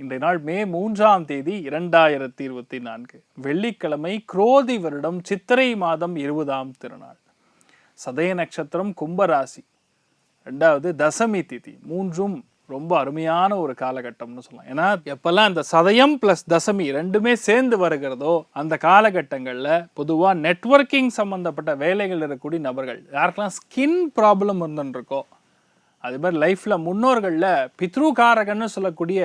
இன்றைய நாள் மே 3ஆம் தேதி 2024 வெள்ளிக்கிழமை, குரோதி வருடம் சித்திரை மாதம் 20ஆம் திருநாள். சதய நட்சத்திரம், கும்பராசி, 2வது தசமி திதி. மூன்றும் ரொம்ப அருமையான ஒரு காலகட்டம்னு சொல்லலாம். ஏன்னா எப்பெல்லாம் இந்த சதயம் பிளஸ் தசமி ரெண்டுமே சேர்ந்து வருகிறதோ அந்த காலகட்டங்களில் பொதுவாக நெட்வொர்க்கிங் சம்மந்தப்பட்ட வேலைகள் இருக்கக்கூடிய நபர்கள், யாருக்கெல்லாம் ஸ்கின் ப்ராப்ளம் இருந்துருக்கோ, அதே மாதிரி லைஃப்பில் முன்னோர்களில் பித்ருகாரகன்னு சொல்லக்கூடிய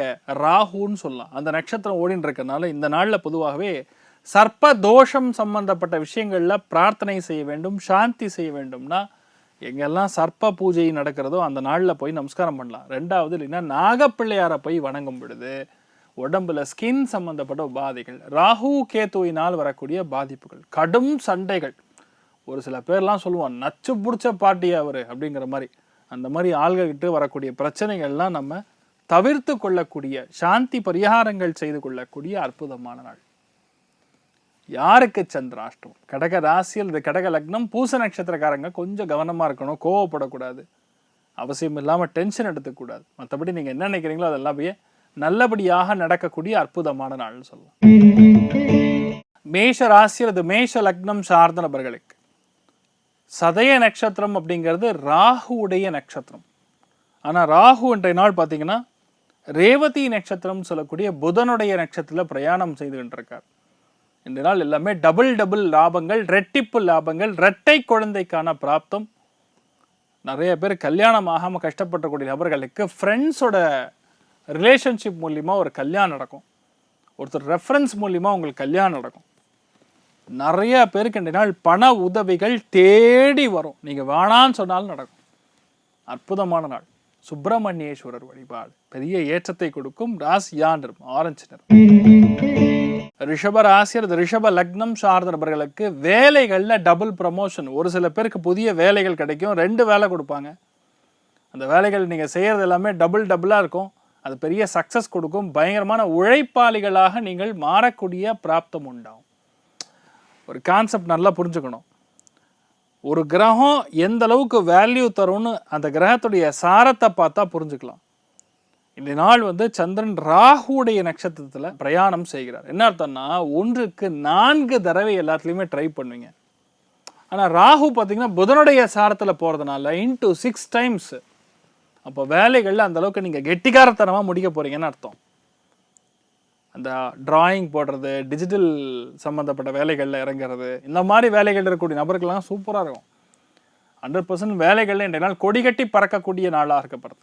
ராகுன்னு சொல்லலாம், அந்த நட்சத்திரம் ஓடின்னு இருக்கிறதுனால இந்த நாளில் பொதுவாகவே சர்ப்ப தோஷம் சம்பந்தப்பட்ட விஷயங்களில் பிரார்த்தனை செய்ய வேண்டும், சாந்தி செய்ய வேண்டும்னா எங்கெல்லாம் சர்ப்ப பூஜை நடக்கிறதோ அந்த நாளில் போய் நமஸ்காரம் பண்ணலாம். 2வது இல்லைன்னா நாகப்பிள்ளையாரை போய் வணங்கும் பொழுது உடம்புல ஸ்கின் சம்பந்தப்பட்ட உபாதைகள், ராகு கேத்துவினால் வரக்கூடிய பாதிப்புகள், கடும் சண்டைகள், ஒரு சில பேர்லாம் சொல்லுவோம் நச்சு பிடிச்ச பாட்டி அவர் அப்படிங்கிற மாதிரி, அந்த மாதிரி ஆள்கிட்ட வரக்கூடிய பிரச்சனைகள்லாம் நம்ம தவிர்த்து கொள்ளக்கூடிய, சாந்தி பரிகாரங்கள் செய்து கொள்ளக்கூடிய அற்புதமான நாள். யாருக்கு சந்திராஷ்டமம்? கடக ராசியில், இந்த கடக லக்னம், பூச நட்சத்திரக்காரங்க கொஞ்சம் கவனமாக இருக்கணும், கோவப்படக்கூடாது, அவசியம் இல்லாமல் டென்ஷன் எடுத்துக்கூடாது. மற்றபடி நீங்கள் என்ன நினைக்கிறீங்களோ அதெல்லாம் போய் நல்லபடியாக நடக்கக்கூடிய அற்புதமான நாள்னு சொல்லலாம். மேஷ ராசியில், இது மேஷ லக்னம் சார்ந்த நபர்களுக்கு சதய நட்சத்திரம் அப்படிங்கிறது ராகுவுடைய நட்சத்திரம். ஆனால் ராகு இன்றைய நாள் பார்த்தீங்கன்னா ரேவதி நட்சத்திரம் சொல்லக்கூடிய புதனுடைய நட்சத்திரத்தில் பிரயாணம் செய்துகிட்டு இருக்கார். இந்த நாள் எல்லாமே டபுள் லாபங்கள், ரெட்டிப்பு லாபங்கள், இரட்டை குழந்தைக்கான பிராப்தம். நிறைய பேர் கல்யாணம் ஆகாமல் கஷ்டப்படக்கூடிய நபர்களுக்கு ஃப்ரெண்ட்ஸோட ரிலேஷன்ஷிப் மூலியமாக ஒரு கல்யாணம் நடக்கும், ஒருத்தர் ரெஃபரன்ஸ் மூலியமாக உங்களுக்கு கல்யாணம் நடக்கும். நிறைய பேருக்கு இந்த நாள் பண உதவிகள் தேடி வரும், நீங்கள் வேணான்னு சொன்னாலும் நடக்கும். அற்புதமான நாள். சுப்பிரமணியேஸ்வரர் வழிபாடு பெரிய ஏற்றத்தை கொடுக்கும். ராசியா நிறம் ஆரஞ்சு நிறம். ரிஷப ராசியர், ரிஷப லக்னம் சார்ந்த நபர்களுக்கு வேலைகளில் டபுள் ப்ரமோஷன். ஒரு சில பேருக்கு புதிய வேலைகள் கிடைக்கும், 2 வேலை கொடுப்பாங்க. அந்த வேலைகள் நீங்கள் செய்கிறது எல்லாமே டபுளாக இருக்கும், அது பெரிய சக்ஸஸ் கொடுக்கும். பயங்கரமான உழைப்பாளிகளாக நீங்கள் மாறக்கூடிய பிராப்தம் உண்டாகும். ஒரு கான்செப்ட் நல்லா புரிஞ்சுக்கணும். ஒரு கிரகம் எந்த அளவுக்கு வேல்யூ தரும்னு அந்த கிரகத்துடைய சாரத்தை பார்த்தா புரிஞ்சுக்கலாம். இந்த நாள் சந்திரன் ராகுடைய நட்சத்திரத்தில் பிரயாணம் செய்கிறார். என்ன அர்த்தம்னா, 1க்கு 4 தடவை எல்லாத்துலேயுமே ட்ரை பண்ணுவீங்க. ஆனால் ராகு பார்த்தீங்கன்னா புதனுடைய சாரத்தில் போகிறதுனால into 6 times. அப்போ வேலைகளில் அந்த அளவுக்கு நீங்கள் கெட்டிக்காரத்தனமாக முடிக்க போகிறீங்கன்னு அர்த்தம். அந்த டிராயிங் போடுறது, டிஜிட்டல் சம்மந்தப்பட்ட வேலைகளில் இறங்குறது, இந்த மாதிரி வேலைகள் இருக்கக்கூடிய நபர்கள்லாம் சூப்பராக இருக்கும். 100% வேலைகளில் இன்றைய நாள் கொடிகட்டி பறக்கக்கூடிய நாளாக இருக்கப்படுது.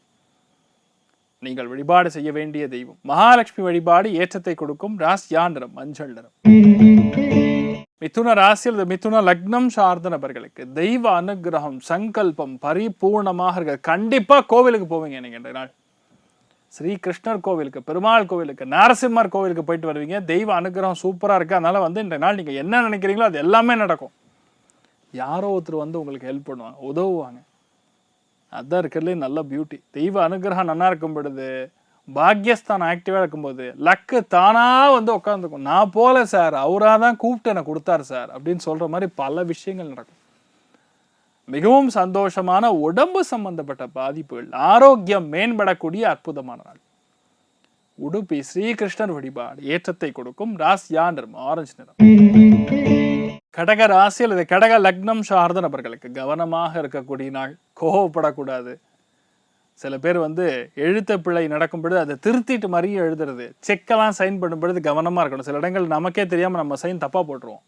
நீங்கள் வழிபாடு செய்ய வேண்டிய தெய்வம் மகாலட்சுமி வழிபாடு ஏற்றத்தை கொடுக்கும். ராசியா நிறம் மஞ்சள் நிறம். மிதுன ராசியில், மிதுன லக்னம் சார்ந்த நபர்களுக்கு தெய்வ அனுகிரகம், சங்கல்பம் பரிபூர்ணமாக இருக்க. கண்டிப்பாக கோவிலுக்கு போவீங்க நீங்கள் இன்றைய நாள். ஸ்ரீ கிருஷ்ணர் கோவிலுக்கு, பெருமாள் கோவிலுக்கு, நரசிம்மர் கோவிலுக்கு போயிட்டு வருவீங்க. தெய்வ அனுகிரகம் சூப்பராக இருக்குது. அதனால் இன்றைய நாள் நீங்கள் என்ன நினைக்கிறீங்களோ அது எல்லாமே நடக்கும். யாரோ ஒருத்தர் உங்களுக்கு ஹெல்ப் பண்ணுவாங்க, உதவுவாங்க. அதுதான் இருக்கிறதுலே நல்ல பியூட்டி. தெய்வ அனுகிரகம் நல்லா இருக்கும் பொழுது, பாக்யஸ்தானம் ஆக்டிவாக இருக்கும்போது லக்கு தானாக உட்காந்துக்கும். நான் போல சார், அவராக தான் கூப்பிட்டு எனக்கு கொடுத்தாரு சார் அப்படின்னு சொல்கிற மாதிரி பல விஷயங்கள் நடக்கும். மிகவும் சந்தோஷமான உடம்பு சம்பந்தப்பட்ட பாதிப்புகள், ஆரோக்கியம் மேம்படக்கூடிய அற்புதமான நாள். உடுப்பி ஸ்ரீகிருஷ்ணர் வழிபாடு ஏற்றத்தை கொடுக்கும். ராசியா நிறம் ஆரஞ்சு நிறம். கடக ராசியில், இது கடக லக்னம் சார்ந்த நபர்களுக்கு கவனமாக இருக்கக்கூடிய நாள். கோவப்படக்கூடாது. சில பேர் எழுத்த பிழை நடக்கும் பொழுது அதை திருத்திட்டு மாதிரியும் எழுதுறது, செக்கெல்லாம் சைன் பண்ணும் பொழுது கவனமாக இருக்கணும். சில இடங்கள் நமக்கே தெரியாமல் நம்ம சைன் தப்பாக போட்டுருவோம்.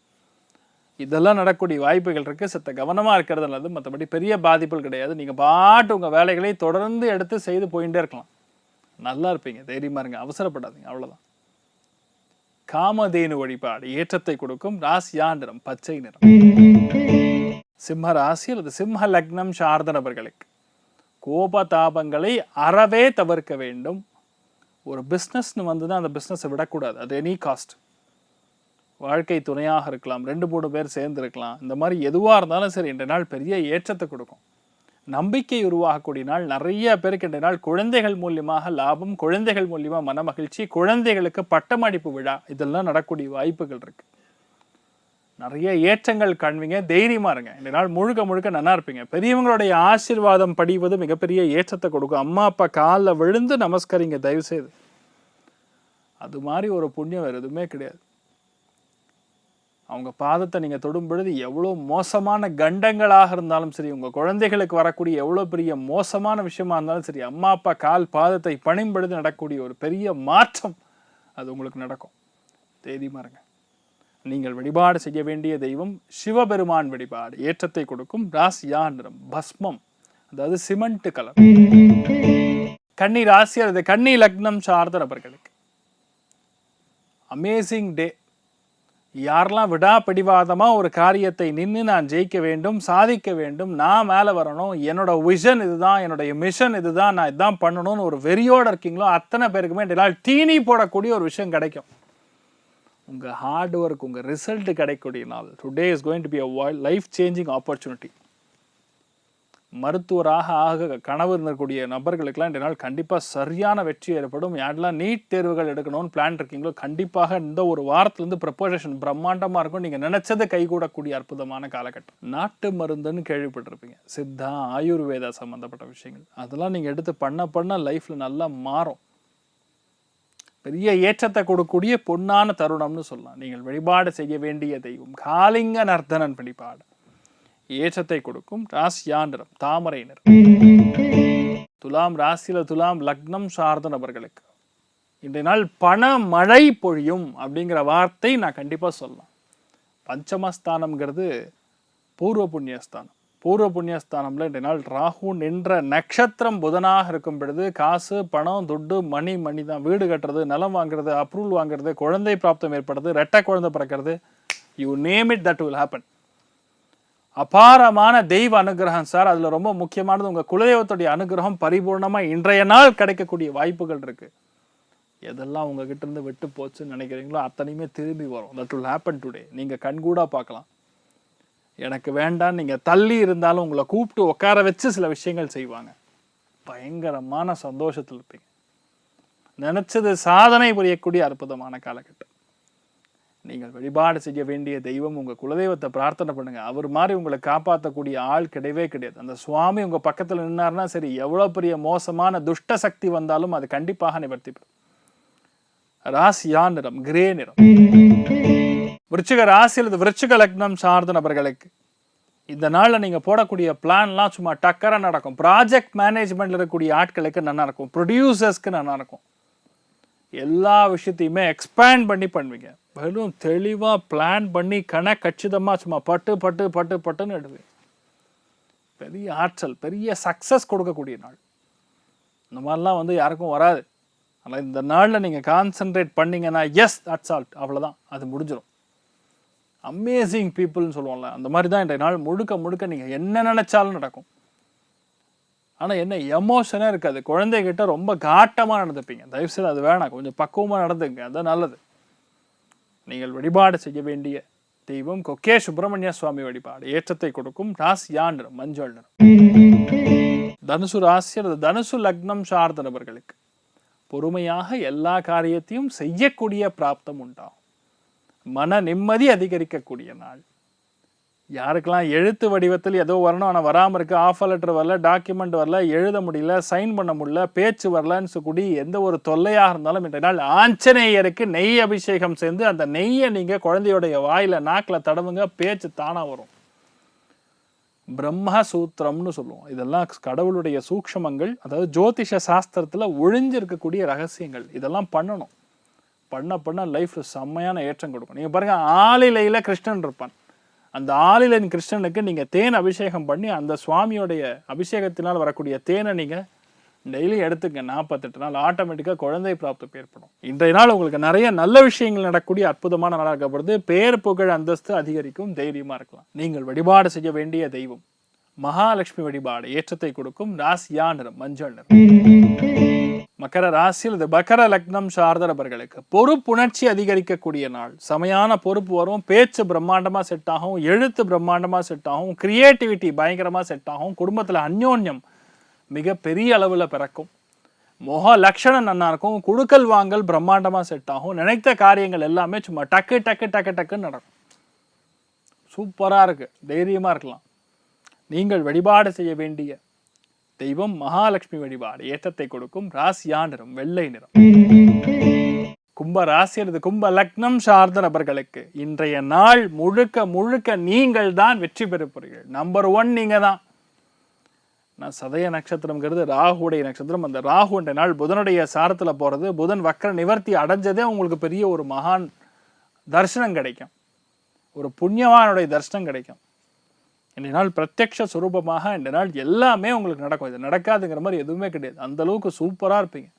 இதெல்லாம் நடக்கக்கூடிய வாய்ப்புகள் இருக்குது. சத்த கவனமாக இருக்கிறது நல்லது. மற்றபடி பெரிய பாதிப்புகள் கிடையாது. நீங்கள் பாட்டு உங்கள் வேலைகளை தொடர்ந்து எடுத்து செய்து போயிட்டே இருக்கலாம். நல்லா இருப்பீங்க, தைரியமாக இருங்க, அவசரப்படாதீங்க, அவ்வளோதான். காமதேனு வழிபாடு ஏற்றத்தை கொடுக்கும். ராசியா நிறம் பச்சை நிறம். சிம்ம ராசியில், அது சிம்ம லக்னம் சார்ந்த நபர்களுக்கு கோபதாபங்களை அறவே தவிர்க்க வேண்டும். ஒரு பிஸ்னஸ்னு அந்த பிஸ்னஸை விடக்கூடாது, அது எனி காஸ்ட். வாழ்க்கை துணையாக இருக்கலாம், 2-3 பேர் சேர்ந்து இருக்கலாம். இந்த மாதிரி எதுவாக இருந்தாலும் சரி, இன்றைய நாள் பெரிய ஏற்றத்தை கொடுக்கும். நம்பிக்கை உருவாகக்கூடிய நாள். நிறைய பேருக்கு இன்றைய நாள் குழந்தைகள் மூலியமாக லாபம், குழந்தைகள் மூலியமாக மன மகிழ்ச்சி, குழந்தைகளுக்கு பட்டமளிப்பு விழா, இதெல்லாம் நடக்கூடிய வாய்ப்புகள் இருக்கு. நிறைய ஏற்றங்கள் காண்பீங்க, தைரியமா இருங்க. இந்த நாள் முழுக்க நல்லா இருப்பீங்க. பெரியவங்களுடைய ஆசீர்வாதம் படிவது மிகப்பெரிய ஏற்றத்தை கொடுக்கும். அம்மா அப்பா காலில் விழுந்து நமஸ்கரிங்க தயவு செய்து. அது மாதிரி ஒரு புண்ணியம் வேறு எதுவுமே கிடையாது. அவங்க பாதத்தை நீங்கள் தொடும் பொழுது எவ்வளோ மோசமான கண்டங்களாக இருந்தாலும் சரி, உங்கள் குழந்தைகளுக்கு வரக்கூடிய எவ்வளோ பெரிய மோசமான விஷயமா இருந்தாலும் சரி, அம்மா அப்பா கால் பாதத்தை பணியும் பொழுது நடக்கக்கூடிய ஒரு பெரிய மாற்றம் அது உங்களுக்கு நடக்கும். தைரியமாக இருங்க. நீங்கள் வழிபாடு செய்ய வேண்டிய தெய்வம் சிவபெருமான் வழிபாடு. ஏற்றத்தை கொடுக்கும். ராசியா நிறம் பஸ்மம், அதாவது சிமெண்ட் கலர். கன்னி ராசி அல்லது கன்னி லக்னம் சார்ந்த நபர்களுக்கு அமேசிங் டே. யாரெல்லாம் விடாப்பிடிவாதமாக ஒரு காரியத்தை நின்று நான் ஜெயிக்க வேண்டும், சாதிக்க வேண்டும், நான் மேலே வரணும், என்னோட விஷன் இதுதான், என்னுடைய மிஷன் இதுதான், நான் இதுதான் பண்ணணும்னு ஒரு வெறியோடு இருக்கீங்களோ அத்தனை பேருக்குமே என்னால் தீனி போடக்கூடிய ஒரு விஷயம் கிடைக்கும். உங்கள் ஹார்ட் ஒர்க், உங்கள் ரிசல்ட் கிடைக்கக்கூடிய நாள். Today is going to be a life changing opportunity. மருத்துவராக ஆக கனவு இருக்கக்கூடிய நபர்களுக்கெல்லாம் இந்த நாள் கண்டிப்பாக சரியான வெற்றி ஏற்படும். யாரெல்லாம் நீட் தேர்வுகள் எடுக்கணும்னு பிளான் இருக்கீங்களோ கண்டிப்பாக இந்த ஒரு வாரத்துலேருந்து ப்ரிப்பரேஷன் பிரம்மாண்டமாக இருக்கும். நீங்கள் நினச்சதை கைகூடக்கூடிய அற்புதமான காலகட்டம். நாட்டு மருந்துன்னு கேள்விப்பட்டிருப்பீங்க. சித்தா, ஆயுர்வேதா சம்மந்தப்பட்ட விஷயங்கள் அதெல்லாம் நீங்கள் எடுத்து பண்ண லைஃப்பில் நல்லா மாறும். பெரிய ஏற்றத்தை கொடுக்கக்கூடிய பொன்னான தருணம்னு சொல்லலாம். நீங்கள் வழிபாடு செய்ய வேண்டிய தெய்வம் காளிங்க நர்த்தனன் வழிபாடு. ஏற்றத்தை கொடுக்கும். ராசியா நிறம் தாமரை நிறம். துலாம் ராசியில துலாம் லக்னம் சார்ந்த நபர்களுக்கு இன்றைய நாள் பண மழை பொழியும் அப்படிங்கிற வார்த்தை நான் கண்டிப்பா சொல்லலாம். பஞ்சமஸ்தானம்ங்கிறது பூர்வ புண்ணியஸ்தானம். பூர்வ புண்ணியஸ்தானம்ல இன்றைய நாள் ராகு நின்ற நட்சத்திரம் புதனாக இருக்கும் பொழுது காசு, பணம், துட்டு, மணி தான். வீடு கட்டுறது, நிலம் வாங்குறது, அப்ரூவல் வாங்குறது, குழந்தை பிராப்தம் ஏற்படுறது, ரெட்டை குழந்தை பிறக்கிறது, you name it, that will happen. அபாரமான தெய்வ அனுகிரகம் சார். அதில் ரொம்ப முக்கியமானது உங்கள் குலதெய்வத்துடைய அனுகிரகம் பரிபூர்ணமாக இன்றைய நாள் கிடைக்கக்கூடிய வாய்ப்புகள் இருக்குது. எதெல்லாம் உங்ககிட்ட இருந்து விட்டு போச்சுன்னு நினைக்கிறீங்களோ அத்தனையுமே திரும்பி வரும். That will happen today. நீங்கள் கண்கூடாக பார்க்கலாம். எனக்கு வேண்டாம் நீங்கள் தள்ளி இருந்தாலும் உங்களை கூப்பிட்டு உட்கார வச்சு சில விஷயங்கள் செய்வாங்க. பயங்கரமான சந்தோஷத்தில் இருப்பீங்க. நினச்சது சாதனை புரியக்கூடிய அற்புதமான காலகட்டம். நீங்கள் வழிபாடு செய்ய வேண்டிய தெய்வம் உங்கள் குலதெய்வத்தை பிரார்த்தனை பண்ணுங்க. அவர் மாதிரி உங்களை காப்பாற்றக்கூடிய ஆள் கிடையவே கிடையாது. அந்த சுவாமி உங்கள் பக்கத்தில் நின்னார்னா சரி, எவ்வளோ பெரிய மோசமான துஷ்ட சக்தி வந்தாலும் அது கண்டிப்பாக நிவர்த்தி பெறும். ராசியா நிறம் கிரே நிறம். விருச்சிக ராசியில் விருச்சிக லக்னம் சார்ந்த நபர்களுக்கு இந்த நாளில் நீங்கள் போடக்கூடிய பிளான்லாம் சும்மா டக்கராக நடக்கும். ப்ராஜெக்ட் மேனேஜ்மெண்ட்டில் இருக்கக்கூடிய ஆட்களுக்கு நல்லா இருக்கும். ப்ரொடியூசர்ஸ்க்கு நல்லா இருக்கும். எல்லா விஷயத்தையுமே எக்ஸ்பேண்ட் பண்ணி பண்ணுவீங்க. வெறும் தெளிவாக பிளான் பண்ணி கச்சிதமாக சும்மா பட்டுன்னு எடுவீங்க. பெரிய ஆற்றல், பெரிய சக்ஸஸ் கொடுக்கக்கூடிய நாள். இந்த மாதிரிலாம் யாருக்கும் வராது. ஆனால் இந்த நாளில் நீங்கள் கான்சென்ட்ரேட் பண்ணிங்கன்னா எஸ் தட்ஸ் ஆல், அவ்வளோதான், அது முடிஞ்சிடும். அமேசிங் பீப்புள்னு சொல்லுவோம்ல, அந்த மாதிரி தான் இன்றைய நாள் முழுக்க நீங்கள் என்ன நினச்சாலும் நடக்கும். ஆனால் என்ன எமோஷனே இருக்காது. குழந்தைகிட்ட ரொம்ப காட்டமாக நடந்துப்பீங்க. தயவுசெய்து அது வேணாம், கொஞ்சம் பக்குவமாக நடந்துங்க, அதுதான் நல்லது. நீங்கள் வழிபாடு செய்ய வேண்டிய தெய்வம் கொக்கே சுப்பிரமணிய சுவாமி வழிபாடு. ஏற்றத்தை கொடுக்கும். ராசியா நிறம் மஞ்சள் நிறம். தனுசு ராசி அல்லது தனுசு லக்னம் சார்ந்த நபர்களுக்கு பொறுமையாக எல்லா காரியத்தையும் செய்யக்கூடிய பிராப்தம் உண்டாகும். மன நிம்மதி அதிகரிக்கக்கூடிய நாள். யாருக்கெல்லாம் எழுத்து வடிவத்தில் ஏதோ வரணும் ஆனால் வராமல் இருக்குது, ஆஃபர் லெட்டர் வரல, டாக்குமெண்ட் வரல, எழுத முடியல, சைன் பண்ண முடியல, பேச்சு வரலன்னு சொல்லி எந்த ஒரு தொல்லையாக இருந்தாலும் இன்றைய நாள் ஆஞ்சநேயருக்கு நெய் அபிஷேகம் சேர்ந்து அந்த நெய்யை நீங்கள் குழந்தையோடைய வாயில் நாக்கில் தடவுங்க, பேச்சு தானாக வரும். பிரம்மசூத்திரம்னு சொல்லுவோம். இதெல்லாம் கடவுளுடைய சூக்ஷமங்கள், அதாவது ஜோதிஷ சாஸ்திரத்தில் ஒழிஞ்சிருக்கக்கூடிய ரகசியங்கள். இதெல்லாம் பண்ணணும். பண்ண லைஃப்பில் செம்மையான ஏற்றம் கொடுக்கும். நீங்கள் பாருங்கள், ஆளிலையில் கிருஷ்ணன் இருப்பான். அந்த ஆளிலன் கிருஷ்ணனுக்கு நீங்கள் தேன் அபிஷேகம் பண்ணி அந்த சுவாமியோடைய அபிஷேகத்தினால் வரக்கூடிய தேனை நீங்கள் டெய்லி எடுத்துங்க. 48 நாள் ஆட்டோமேட்டிக்காக குழந்தை பிராப்தம் ஏற்படும். இன்றைய நாள் உங்களுக்கு நிறைய நல்ல விஷயங்கள் நடக்கக்கூடிய அற்புதமான நாளாக இருக்கப்படுது. பேர் புகழ் அந்தஸ்து அதிகரிக்கும். தைரியமாக இருக்கலாம். நீங்கள் வழிபாடு செய்ய வேண்டிய தெய்வம் மகாலட்சுமி வழிபாடு. ஏற்றத்தை கொடுக்கும். ராசியா நிறம் மஞ்சள் நிறம். மகர ராசியில் இது மகர லக்னம் சார்ந்த நபர்களுக்கு பொறுப்புணர்ச்சி அதிகரிக்கக்கூடிய நாள். செமையான பொறுப்பு வரும். பேச்சு பிரம்மாண்டமாக செட் ஆகும். எழுத்து பிரம்மாண்டமாக செட் ஆகும். கிரியேட்டிவிட்டி பயங்கரமாக செட் ஆகும். குடும்பத்தில் அந்யோன்யம் மிக பெரிய அளவில் பிறக்கும். முக லட்சணம் நல்லா இருக்கும். குடுக்கல் வாங்கல் பிரம்மாண்டமாக செட் ஆகும். நினைத்த காரியங்கள் எல்லாமே சும்மா டக்குன்னு நடக்கும். சூப்பராக இருக்குது. தைரியமாக இருக்கலாம். நீங்கள் வழிபாடு செய்ய வேண்டிய தெய்வம் மகாலட்சுமி வழிபாடு. ஏற்றத்தை கொடுக்கும். ராசியா நிறம் வெள்ளை நிறம். கும்ப கும்ப ராசி அல்லது கும்ப லக்னம் சார்ந்த நபர்களுக்கு இன்றைய நாள் முழுக்க முழுக்க நீங்கள் தான் வெற்றி பெற போறீர்கள். நம்பர் 1 நீங்க தான். நான் சதய நட்சத்திரம்ங்கிறது ராகுடைய நட்சத்திரம். அந்த ராகுன்ற நாள் புதனுடைய சாரத்துல போறது, புதன் வக்ர நிவர்த்தி அடைஞ்சதே உங்களுக்கு பெரிய ஒரு மகான் தரிசனம் கிடைக்கும், ஒரு புண்ணியவானுடைய தரிசனம் கிடைக்கும். இந்த நாள் பிரத்யக்ஷ சுரூபமாக இந்த நாள் எல்லாமே உங்களுக்கு நடக்கும். இது நடக்காதுங்கிற மாதிரி எதுவுமே கிடையாது. அந்த அளவுக்கு சூப்பரா இருப்பீங்க.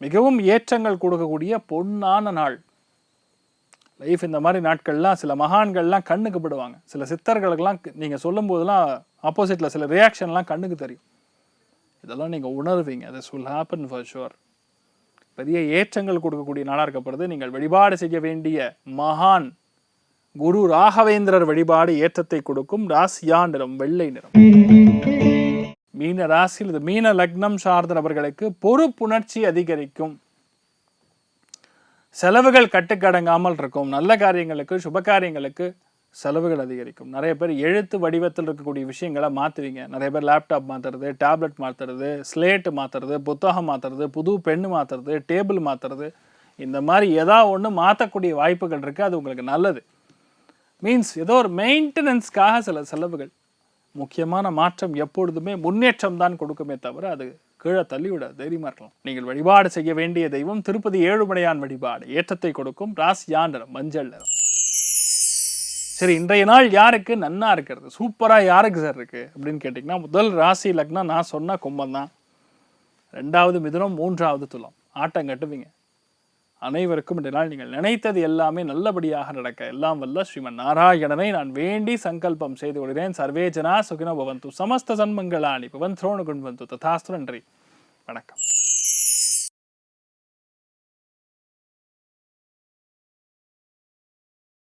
மிகவும் ஏற்றங்கள் கொடுக்கக்கூடிய பொன்னான நாள். லைஃப் இந்த மாதிரி நாட்கள்லாம் சில மகான்கள்லாம் கண்ணுக்கு படுவாங்க. சில சித்தர்களுக்கெல்லாம் நீங்கள் சொல்லும் போதெல்லாம் ஆப்போசிட்டில் சில ரியாக்ஷன்லாம் கண்ணுக்கு தெரியும். இதெல்லாம் நீங்கள் உணர்வீங்க. This will happen for sure. பெரிய ஏற்றங்கள் கொடுக்கக்கூடிய நாளாக இருக்கப்படுது. நீங்கள் வழிபாடு செய்ய வேண்டிய மகான் குரு ராகவேந்திரர் வழிபாடு ஏற்றத்தை கொடுக்கும். ராசியா நிறம் வெள்ளை நிறம். மீன ராசியில் இது மீன லக்னம் சார்ந்த நபர்களுக்கு பொறுப்புணர்ச்சி அதிகரிக்கும். செலவுகள் கட்டுக்கடங்காமல் இருக்கும். நல்ல காரியங்களுக்கு சுப காரியங்களுக்கு செலவுகள் அதிகரிக்கும். நிறைய பேர் எழுத்து வடிவத்தில் இருக்கக்கூடிய விஷயங்களை மாற்றுவீங்க. நிறைய பேர் லேப்டாப் மாற்றுறது, டேப்லெட் மாற்றுறது, ஸ்லேட்டு மாற்றுறது, புத்தகம் மாற்றுறது, புது பெண்ணு மாற்றுறது, டேபிள் மாற்றுறது, இந்த மாதிரி ஏதாவது ஒன்று மாற்றக்கூடிய வாய்ப்புகள் இருக்குது. அது உங்களுக்கு நல்லது. மீன்ஸ் ஏதோ ஒரு மெயின்டெனன்ஸ்க்காக சில செலவுகள். முக்கியமான மாற்றம் எப்பொழுதுமே முன்னேற்றம் தான் கொடுக்குமே தவிர அது கீழே தள்ளிவிடாது. தைரியமாக இருக்கலாம். நீங்கள் வழிபாடு செய்ய வேண்டிய தெய்வம் திருப்பதி ஏழுமலையான் வழிபாடு ஏற்றத்தை கொடுக்கும். ராசியா நிறம் மஞ்சள் நிறம். சரி, இன்றைய நாள் யாருக்கு நன்னா இருக்கிறது, சூப்பராக யாருக்கு சார் இருக்குது அப்படின்னு கேட்டிங்கன்னா, முதல் ராசி லக்னம் நான் சொன்ன கும்பம் தான். 2வது மிதுனம், 3வது துலாம். ஆட்டம் கட்டுவீங்க. அனைவருக்கும் இந்த நாள் நீங்கள் நினைத்தது எல்லாமே நல்லபடியாக நடக்க எல்லாம் வல்ல ஸ்ரீமன் நாராயணனை நான் வேண்டி சங்கல்பம் செய்து கொள்கிறேன். சர்வேஜனா சுகினோ பவந்து, சமஸ்த சன்மங்களானி பவன் த்ரோணு குண்வந்து ததாஸ்து. நன்றி, வணக்கம்.